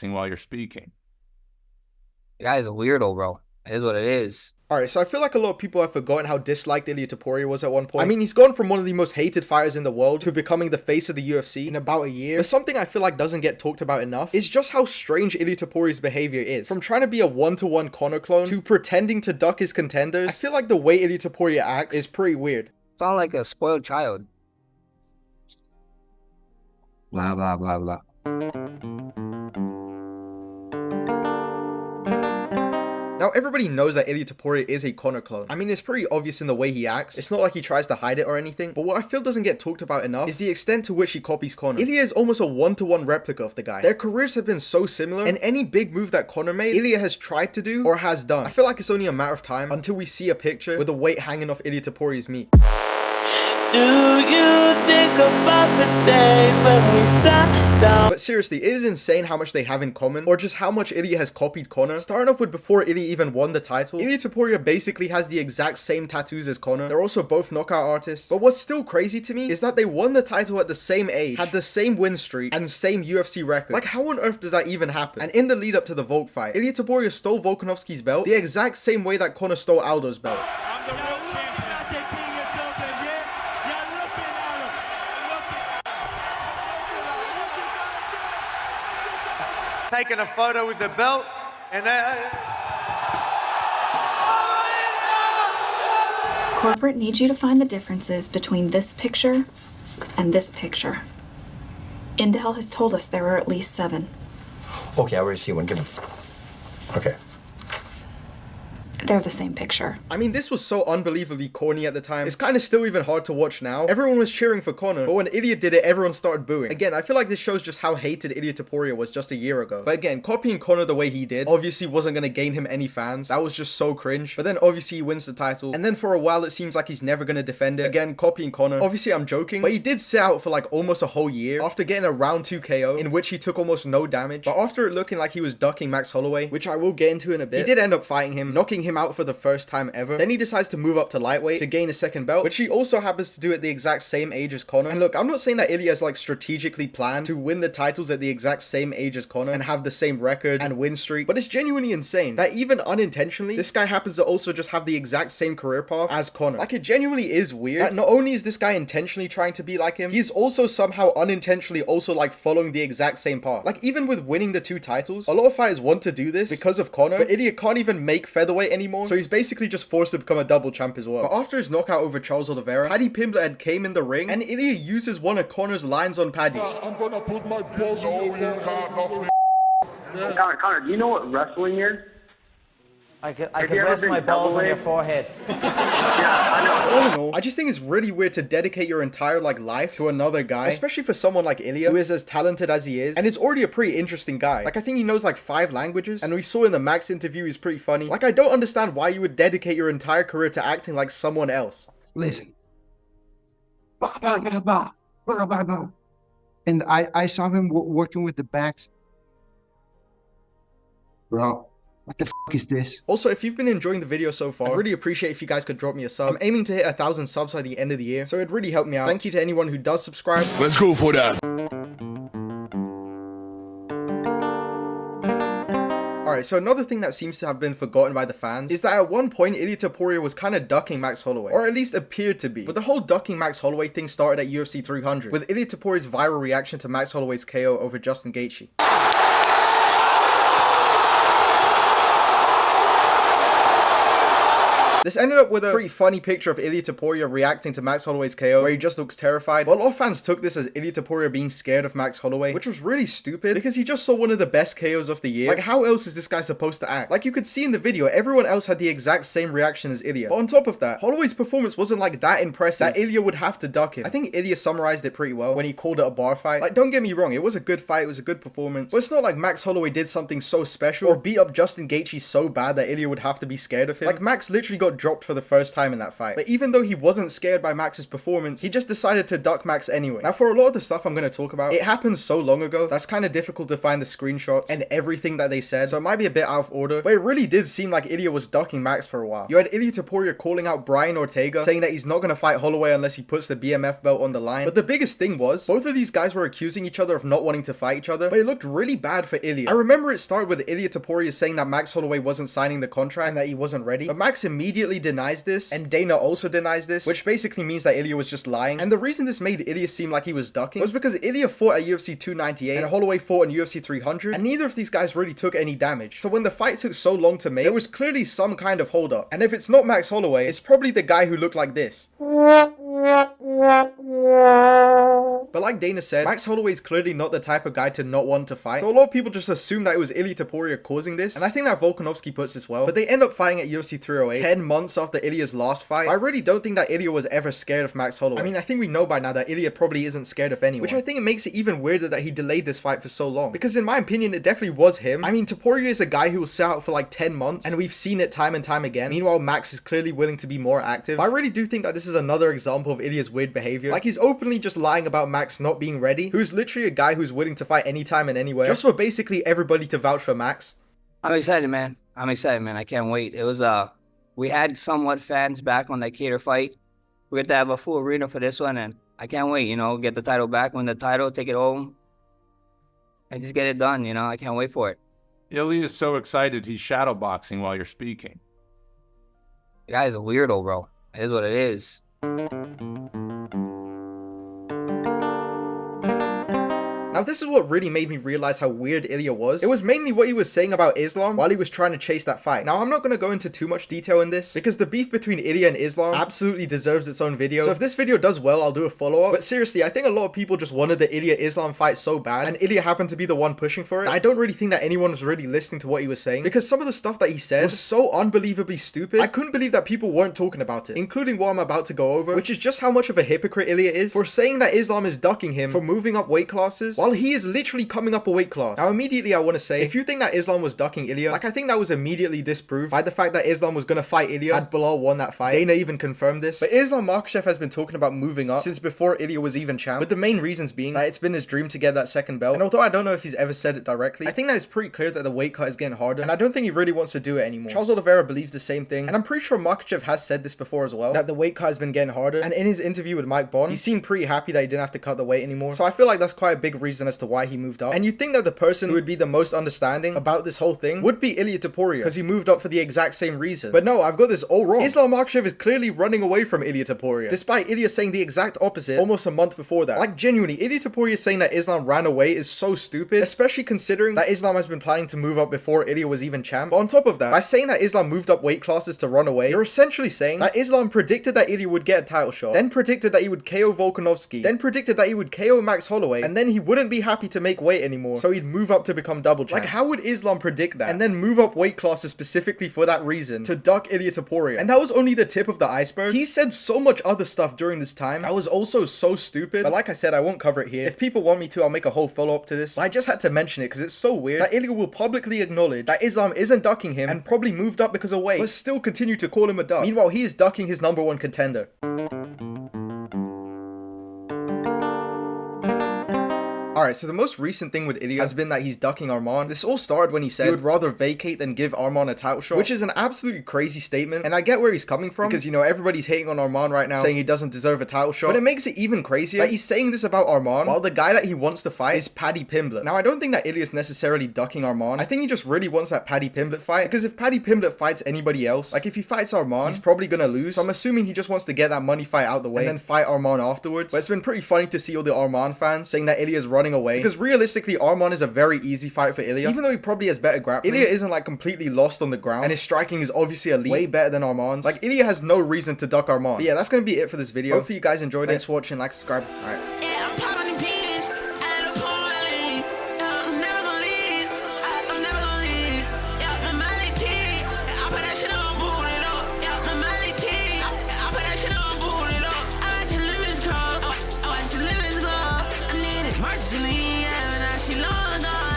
while you're speaking. The guy's a weirdo, bro. It is what it is. Alright, so I feel like a lot of people have forgotten how disliked Ilia Topuria was at one point. I mean, he's gone from one of the most hated fighters in the world to becoming the face of the UFC in about a year. But something I feel like doesn't get talked about enough is just how strange Ilia Topuria's behavior is. From trying to be a one-to-one Conor clone to pretending to duck his contenders, I feel like the way Ilia Topuria acts is pretty weird. Sound like a spoiled child. Blah, blah, blah, blah. Now, everybody knows that Ilia Topuria is a Conor clone. I mean, it's pretty obvious in the way he acts. It's not like he tries to hide it or anything. But what I feel doesn't get talked about enough is the extent to which he copies Conor. Ilia is almost a one-to-one replica of the guy. Their careers have been so similar, and any big move that Conor made, Ilia has tried to do or has done. I feel like it's only a matter of time until we see a picture with the weight hanging off Ilia Topuria's meat. Do you think about the days when we sat down? But seriously, it is insane how much they have in common, or just how much Ilia has copied Conor. Starting off with before Ilia even won the title, Ilia Topuria basically has the exact same tattoos as Conor. They're also both knockout artists. But what's still crazy to me is that they won the title at the same age, had the same win streak, and same UFC record. Like, how on earth does that even happen? And in the lead up to the Volk fight, Ilia Topuria stole Volkanovski's belt the exact same way that Conor stole Aldo's belt. Taking a photo with the belt and Corporate needs you to find the differences between this picture and this picture. Intel has told us there are at least 7. Okay, I already see one. Give him. Okay. They're the same picture. I mean, this was so unbelievably corny at the time. It's kind of still even hard to watch now. Everyone was cheering for Conor, but when Ilia did it, everyone started booing. Again, I feel like this shows just how hated Ilia Topuria was just a year ago. But again, copying Conor the way he did obviously wasn't going to gain him any fans. That was just so cringe. But then obviously he wins the title, and then for a while it seems like he's never going to defend it. Again, copying Conor. Obviously I'm joking, but he did sit out for like almost a whole year after getting a round 2 KO in which he took almost no damage. But after it looking like he was ducking Max Holloway, which I will get into in a bit, he did end up fighting him, knocking him out for the first time ever. Then he decides to move up to lightweight to gain a second belt, which he also happens to do at the exact same age as Conor. And look, I'm not saying that Ilia has like strategically planned to win the titles at the exact same age as Conor and have the same record and win streak, but it's genuinely insane that even unintentionally, this guy happens to also just have the exact same career path as Conor. Like, it genuinely is weird that not only is this guy intentionally trying to be like him, he's also somehow unintentionally also like following the exact same path. Like, even with winning the 2 titles, a lot of fighters want to do this because of Conor, but Ilia can't even make featherweight anymore, so he's basically just forced to become a double champ as well. But after his knockout over Charles Oliveira, Paddy Pimblett came in the ring, and Ilia uses one of Conor's lines on Paddy. I'm gonna put my balls on your forehead. Conor, do you know what wrestling is? I could rest my balls on your forehead. Yeah, I know. All in all, I just think it's really weird to dedicate your entire like life to another guy, especially for someone like Ilia, who is as talented as he is, and is already a pretty interesting guy. Like, I think he knows like 5 languages, and we saw in the Max interview he's pretty funny. Like, I don't understand why you would dedicate your entire career to acting like someone else. Listen. And I saw him working with the backs. Bro, what the f is this? Also, if you've been enjoying the video so far, I'd really appreciate if you guys could drop me a sub. I'm aiming to hit 1,000 subs by the end of the year, so it'd really help me out. Thank you to anyone who does subscribe. Let's go for that. Alright, so another thing that seems to have been forgotten by the fans is that at one point Ilia Topuria was kind of ducking Max Holloway, or at least appeared to be. But the whole ducking Max Holloway thing started at UFC 300, with Ilia Topuria's viral reaction to Max Holloway's KO over Justin Gaethje. This ended up with a pretty funny picture of Ilia Topuria reacting to Max Holloway's KO, where he just looks terrified. But a lot of fans took this as Ilia Topuria being scared of Max Holloway, which was really stupid because he just saw one of the best KOs of the year. Like, how else is this guy supposed to act? Like, you could see in the video, everyone else had the exact same reaction as Ilia. But on top of that, Holloway's performance wasn't like that impressive that Ilia would have to duck him. I think Ilia summarized it pretty well when he called it a bar fight. Like, don't get me wrong, it was a good fight, it was a good performance, but it's not like Max Holloway did something so special or beat up Justin Gaethje so bad that Ilia would have to be scared of him. Like, Max literally got got dropped for the first time in that fight. But even though he wasn't scared by Max's performance, he just decided to duck Max anyway. Now for a lot of the stuff I'm going to talk about, it happened so long ago, that's kind of difficult to find the screenshots and everything that they said, so it might be a bit out of order, but it really did seem like Ilia was ducking Max for a while. You had Ilia Topuria calling out Brian Ortega, saying that he's not going to fight Holloway unless he puts the BMF belt on the line. But the biggest thing was, both of these guys were accusing each other of not wanting to fight each other, but it looked really bad for Ilia. I remember it started with Ilia Topuria saying that Max Holloway wasn't signing the contract and that he wasn't ready, but Max immediately denies this, and Dana also denies this, which basically means that Ilia was just lying. And the reason this made Ilia seem like he was ducking was because Ilia fought at UFC 298 and Holloway fought in UFC 300, and neither of these guys really took any damage. So when the fight took so long to make, there was clearly some kind of hold up. And if it's not Max Holloway, it's probably the guy who looked like this. But like Dana said, Max Holloway is clearly not the type of guy to not want to fight, so a lot of people just assume that it was Ilia Topuria causing this, and I think that Volkanovski puts this well. But they end up fighting at UFC 308, 10 months after Ilia's last fight. I really don't think that Ilia was ever scared of Max Holloway. I mean, I think we know by now that Ilia probably isn't scared of anyone, which I think it makes it even weirder that he delayed this fight for so long, because in my opinion, it definitely was him. I mean, Topuria is a guy who will sit out for like 10 months, and we've seen it time and time again. Meanwhile, Max is clearly willing to be more active. But I really do think that this is another example of Ilia's weird behavior. Like, he's openly just lying about Max not being ready, who's literally a guy who's willing to fight anytime and anywhere, just for basically everybody to vouch for Max. I'm excited, man. I can't wait. It was, we had somewhat fans back on that Cater fight. We get to have a full arena for this one, and I can't wait, you know, get the title back, win the title, take it home, and just get it done, you know. I can't wait for it. Ilia is so excited he's shadowboxing while you're speaking. The guy's a weirdo, bro. It is what it is. Now this is what really made me realize how weird Ilia was. It was mainly what he was saying about Islam while he was trying to chase that fight. Now I'm not going to go into too much detail in this, because the beef between Ilia and Islam absolutely deserves its own video. So if this video does well, I'll do a follow-up. But seriously, I think a lot of people just wanted the Ilia-Islam fight so bad, and Ilia happened to be the one pushing for it. I don't really think that anyone was really listening to what he was saying, because some of the stuff that he said was so unbelievably stupid. I couldn't believe that people weren't talking about it, including what I'm about to go over, which is just how much of a hypocrite Ilia is for saying that Islam is ducking him for moving up weight classes while he is literally coming up a weight class. Now immediately I want to say, if you think that Islam was ducking Ilia, like I think that was immediately disproved by the fact that Islam was gonna fight Ilia had Bilal won that fight. Dana even confirmed this. But Islam Makhachev has been talking about moving up since before Ilia was even champ, with the main reasons being that it's been his dream to get that second belt. And although I don't know if he's ever said it directly, I think that it's pretty clear that the weight cut is getting harder, and I don't think he really wants to do it anymore. Charles Oliveira believes the same thing, and I'm pretty sure Makhachev has said this before as well, that the weight cut has been getting harder. And in his interview with Mike Bond, he seemed pretty happy that he didn't have to cut the weight anymore. So I feel like that's quite a big reason as to why he moved up. And you'd think that the person who would be the most understanding about this whole thing would be Ilia Topuria, because he moved up for the exact same reason. But no, I've got this all wrong. Islam Makhachev is clearly running away from Ilia Topuria, despite Ilia saying the exact opposite almost a month before that. Like genuinely, Ilia Topuria saying that Islam ran away is so stupid, especially considering that Islam has been planning to move up before Ilia was even champ. But on top of that, by saying that Islam moved up weight classes to run away, you're essentially saying that Islam predicted that Ilia would get a title shot, then predicted that he would KO Volkanovski, then predicted that he would KO Max Holloway, and then he wouldn't be happy to make weight anymore, so he'd move up to become double champ. Like, how would Islam predict that and then move up weight classes specifically for that reason to duck Ilia Topuria? And that was only the tip of the iceberg. He said so much other stuff during this time that was also so stupid, but like I said, I won't cover it here. If people want me to, I'll make a whole follow-up to this, but I just had to mention it because it's so weird that Ilia will publicly acknowledge that Islam isn't ducking him and probably moved up because of weight, but still continue to call him a duck. Meanwhile, he is ducking his #1 contender. Alright, so the most recent thing with Ilia has been that he's ducking Arman. This all started when he said he would rather vacate than give Arman a title shot, which is an absolutely crazy statement, and I get where he's coming from, because, you know, everybody's hating on Arman right now, saying he doesn't deserve a title shot, but it makes it even crazier that he's saying this about Arman, while the guy that he wants to fight is Paddy Pimblett. Now, I don't think that Ilia is necessarily ducking Arman. I think he just really wants that Paddy Pimblett fight, because if Paddy Pimblett fights anybody else, like if he fights Arman, he's probably gonna lose, so I'm assuming he just wants to get that money fight out the way, and then fight Arman afterwards. But it's been pretty funny to see all the Arman fans saying that Ilia's running away, because realistically, Arman is a very easy fight for Ilia. Even though he probably has better grappling, Ilia isn't like completely lost on the ground, and his striking is obviously elite, way better than Arman's. Like, Ilia has no reason to duck Arman. But yeah, that's gonna be it for this video. Hopefully you guys enjoyed it. Thanks for watching, like, subscribe. Alright. She long gone.